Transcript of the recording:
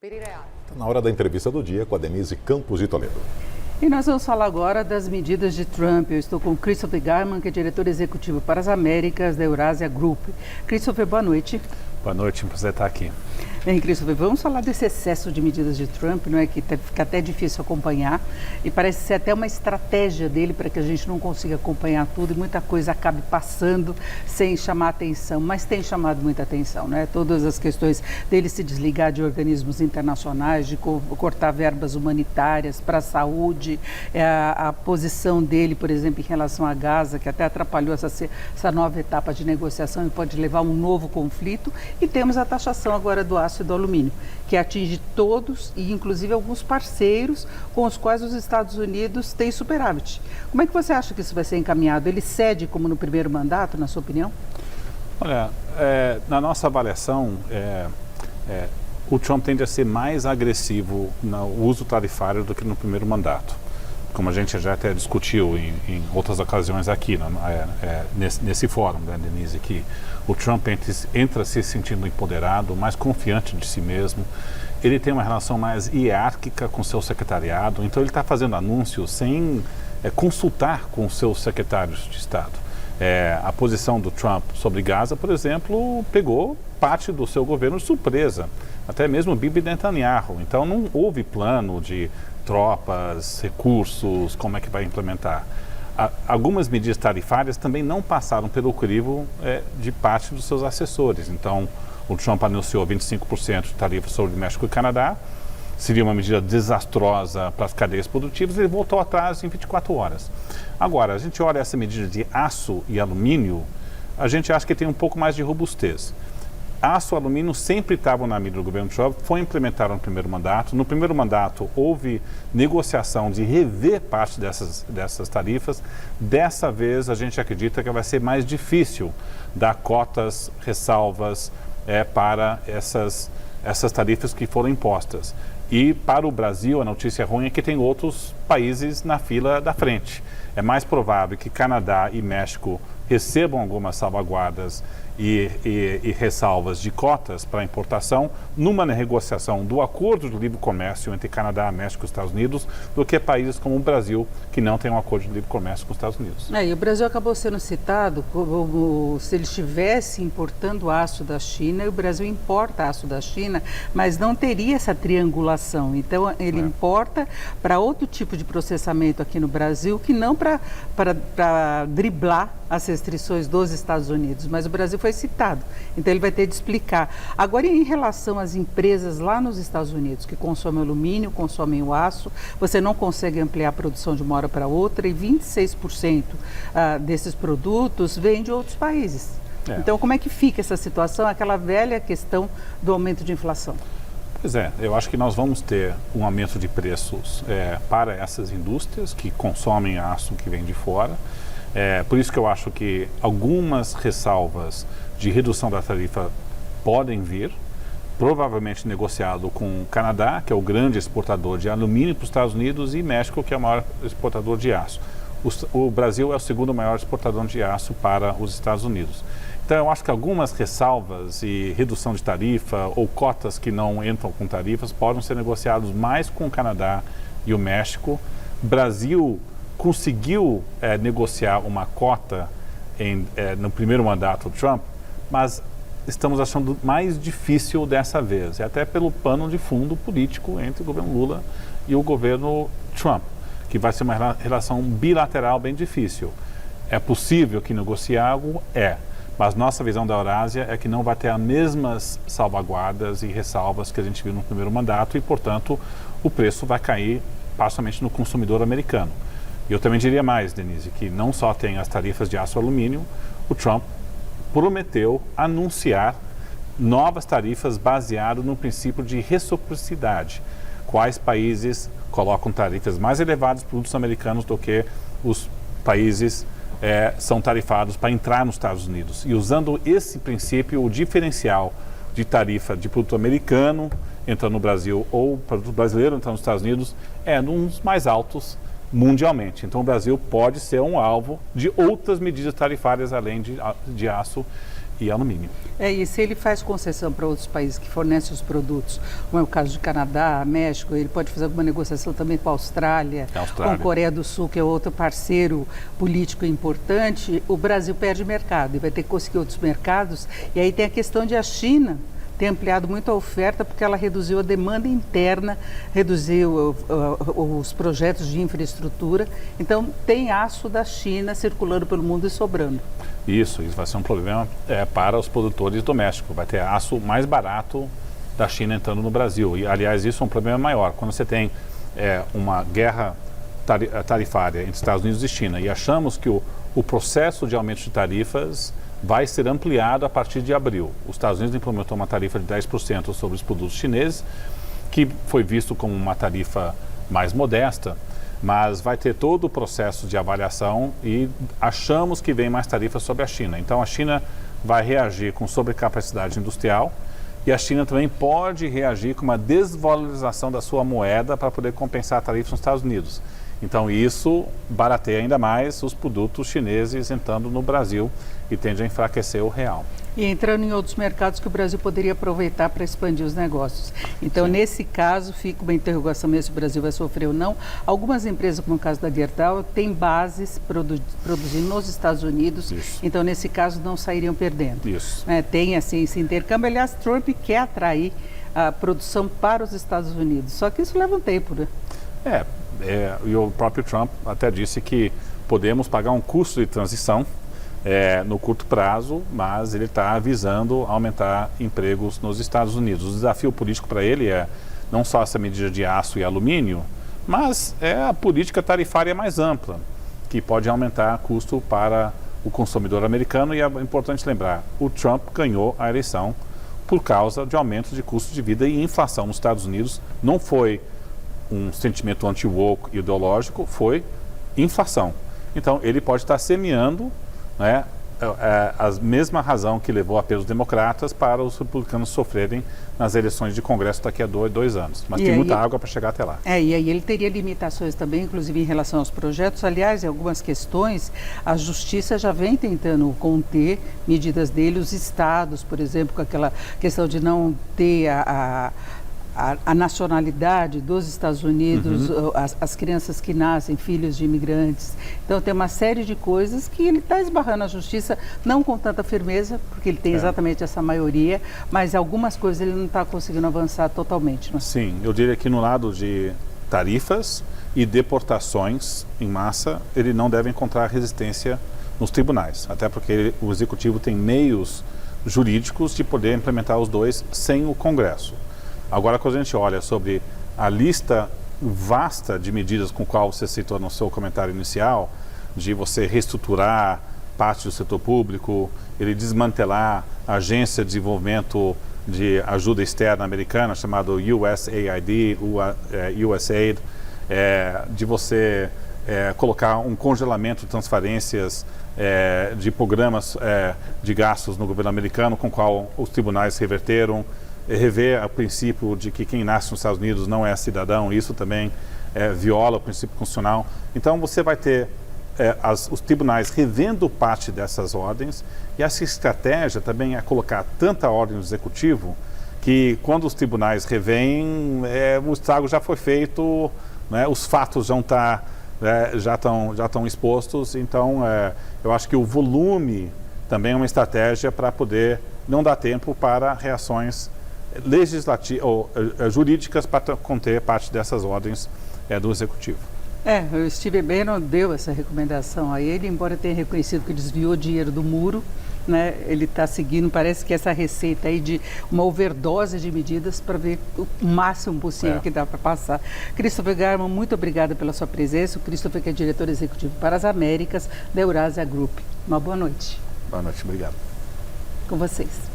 Está na hora da entrevista do dia com a Denise Campos de Toledo. E nós vamos falar agora das medidas de Trump. Eu estou com Christopher Garman, que é diretor executivo para as Américas da Eurasia Group. Christopher, boa noite. Boa noite, um prazer estar aqui. Bem, Christopher, vamos falar desse excesso de medidas de Trump, não é, que fica até difícil acompanhar e parece ser até uma estratégia dele para que a gente não consiga acompanhar tudo e muita coisa acabe passando sem chamar atenção, mas tem chamado muita atenção, né? Todas as questões dele se desligar de organismos internacionais, de cortar verbas humanitárias para a saúde, a posição dele, por exemplo, em relação a Gaza, que até atrapalhou essa nova etapa de negociação e pode levar a um novo conflito, e temos a taxação agora do aço e do alumínio, que atinge todos e inclusive alguns parceiros com os quais os Estados Unidos têm superávit. Como é que você acha que isso vai ser encaminhado? Ele cede como no primeiro mandato, na sua opinião? Olha, na nossa avaliação, o Trump tende a ser mais agressivo no uso tarifário do que no primeiro mandato. Como a gente já até discutiu em outras ocasiões aqui, nesse fórum, né, Denise, que o Trump entra se sentindo empoderado, mais confiante de si mesmo. Ele tem uma relação mais hierárquica com seu secretariado, então ele está fazendo anúncios sem consultar com seus secretários de Estado. A posição do Trump sobre Gaza, por exemplo, pegou parte do seu governo de surpresa, até mesmo Bibi Netanyahu. Então não houve plano de tropas, recursos, como é que vai implementar. Algumas medidas tarifárias também não passaram pelo crivo de parte dos seus assessores. Então, o Trump anunciou 25% de tarifa sobre México e Canadá, seria uma medida desastrosa para as cadeias produtivas, e ele voltou atrás em 24 horas. Agora, a gente olha essa medida de aço e alumínio, a gente acha que tem um pouco mais de robustez. Aço e alumínio sempre estavam na mira do governo Trump, foi implementado no primeiro mandato. No primeiro mandato houve negociação de rever parte dessas tarifas. Dessa vez a gente acredita que vai ser mais difícil dar cotas, ressalvas para essas tarifas que foram impostas. E para o Brasil a notícia ruim é que tem outros países na fila da frente. É mais provável que Canadá e México recebam algumas salvaguardas e ressalvas de cotas para importação numa negociação do acordo de livre comércio entre Canadá, México e Estados Unidos, do que países como o Brasil, que não tem um acordo de livre comércio com os Estados Unidos. E o Brasil acabou sendo citado como se ele estivesse importando aço da China, e o Brasil importa aço da China, mas não teria essa triangulação. Então, ele importa para outro tipo de processamento aqui no Brasil, que não para driblar as restrições dos Estados Unidos, mas o Brasil foi citado, então ele vai ter de explicar. Agora, em relação às empresas lá nos Estados Unidos, que consomem alumínio, consomem o aço, você não consegue ampliar a produção de uma hora para outra, e 26% desses produtos vêm de outros países. Então, como é que fica essa situação, aquela velha questão do aumento de inflação? Pois eu acho que nós vamos ter um aumento de preços para essas indústrias que consomem aço que vem de fora. Por isso que eu acho que algumas ressalvas de redução da tarifa podem vir, provavelmente negociado com o Canadá, que é o grande exportador de alumínio para os Estados Unidos, e México, que é o maior exportador de aço. O Brasil é o segundo maior exportador de aço para os Estados Unidos. Então, eu acho que algumas ressalvas e redução de tarifa ou cotas que não entram com tarifas podem ser negociados mais com o Canadá e o México. Brasil conseguiu negociar uma cota no primeiro mandato do Trump, mas estamos achando mais difícil dessa vez, até pelo pano de fundo político entre o governo Lula e o governo Trump, que vai ser uma relação bilateral bem difícil. É possível que negocie algo? Mas nossa visão da Eurásia é que não vai ter as mesmas salvaguardas e ressalvas que a gente viu no primeiro mandato, e, portanto, o preço vai cair parcialmente no consumidor americano. E eu também diria mais, Denise, que não só tem as tarifas de aço e alumínio, o Trump prometeu anunciar novas tarifas baseadas no princípio de reciprocidade. Quais países colocam tarifas mais elevadas para produtos americanos do que os países são tarifados para entrar nos Estados Unidos. E usando esse princípio, o diferencial de tarifa de produto americano entrando no Brasil ou produto brasileiro entrando nos Estados Unidos é um dos mais altos mundialmente. Então o Brasil pode ser um alvo de outras medidas tarifárias além de aço e alumínio. E se ele faz concessão para outros países que fornecem os produtos, como é o caso de Canadá, México, ele pode fazer alguma negociação também com a Austrália, com a Coreia do Sul, que é outro parceiro político importante, o Brasil perde mercado e vai ter que conseguir outros mercados. E aí tem a questão de a China tem ampliado muito a oferta porque ela reduziu a demanda interna, reduziu os projetos de infraestrutura. Então, tem aço da China circulando pelo mundo e sobrando. Isso vai ser um problema para os produtores domésticos. Vai ter aço mais barato da China entrando no Brasil. E, aliás, isso é um problema maior. Quando você tem uma guerra tarifária entre Estados Unidos e China e achamos que o processo de aumento de tarifas vai ser ampliado a partir de abril. Os Estados Unidos implementou uma tarifa de 10% sobre os produtos chineses, que foi visto como uma tarifa mais modesta, mas vai ter todo o processo de avaliação e achamos que vem mais tarifas sobre a China. Então a China vai reagir com sobrecapacidade industrial e a China também pode reagir com uma desvalorização da sua moeda para poder compensar a tarifa nos Estados Unidos. Então isso barateia ainda mais os produtos chineses entrando no Brasil e tende a enfraquecer o real. E entrando em outros mercados que o Brasil poderia aproveitar para expandir os negócios. Então, nesse caso, fica uma interrogação mesmo se o Brasil vai sofrer ou não. Algumas empresas, como o caso da Gerdau, têm bases produzindo nos Estados Unidos. Isso. Então, nesse caso, não sairiam perdendo. Isso. Tem assim, esse intercâmbio. Aliás, Trump quer atrair a produção para os Estados Unidos. Só que isso leva um tempo, né? E o próprio Trump até disse que podemos pagar um custo de transição no curto prazo, mas ele está visando aumentar empregos nos Estados Unidos. O desafio político para ele é não só essa medida de aço e alumínio, mas a política tarifária mais ampla, que pode aumentar custo para o consumidor americano. E é importante lembrar, o Trump ganhou a eleição por causa de aumento de custo de vida e inflação nos Estados Unidos. Não foi um sentimento anti-woke ideológico, foi inflação. Então, ele pode estar semeando a mesma razão que levou a pelos democratas para os republicanos sofrerem nas eleições de Congresso daqui a 2 anos. Mas tem muita água para chegar até lá. E aí ele teria limitações também, inclusive em relação aos projetos. Aliás, em algumas questões, a Justiça já vem tentando conter medidas dele. Os estados, por exemplo, com aquela questão de não ter a nacionalidade dos Estados Unidos, as crianças que nascem, filhos de imigrantes. Então tem uma série de coisas que ele está esbarrando a justiça, não com tanta firmeza, porque ele tem exatamente essa maioria, mas algumas coisas ele não está conseguindo avançar totalmente. Não? Sim, eu diria que no lado de tarifas e deportações em massa, ele não deve encontrar resistência nos tribunais, até porque o Executivo tem meios jurídicos de poder implementar os dois sem o Congresso. Agora, quando a gente olha sobre a lista vasta de medidas com qual você citou no seu comentário inicial, de você reestruturar parte do setor público, ele desmantelar a Agência de Desenvolvimento de Ajuda Externa Americana, chamado USAID, USAID, de você colocar um congelamento de transferências de programas de gastos no governo americano, com o qual os tribunais reverteram, rever o princípio de que quem nasce nos Estados Unidos não é cidadão, isso também viola o princípio constitucional. Então você vai ter os tribunais revendo parte dessas ordens, e essa estratégia também é colocar tanta ordem no executivo que quando os tribunais revêm, o estrago já foi feito, né, os fatos já estão expostos. Então eu acho que o volume também é uma estratégia para poder não dar tempo para reações legislativas ou jurídicas para conter parte dessas ordens do Executivo. O Steve Bannon deu essa recomendação a ele, embora tenha reconhecido que desviou dinheiro do muro, né? Ele está seguindo, parece que essa receita aí de uma overdose de medidas para ver o máximo possível que dá para passar. Christopher Garman, muito obrigada pela sua presença. O Christopher, que é diretor executivo para as Américas da Eurasia Group. Uma boa noite. Boa noite, obrigado. Com vocês.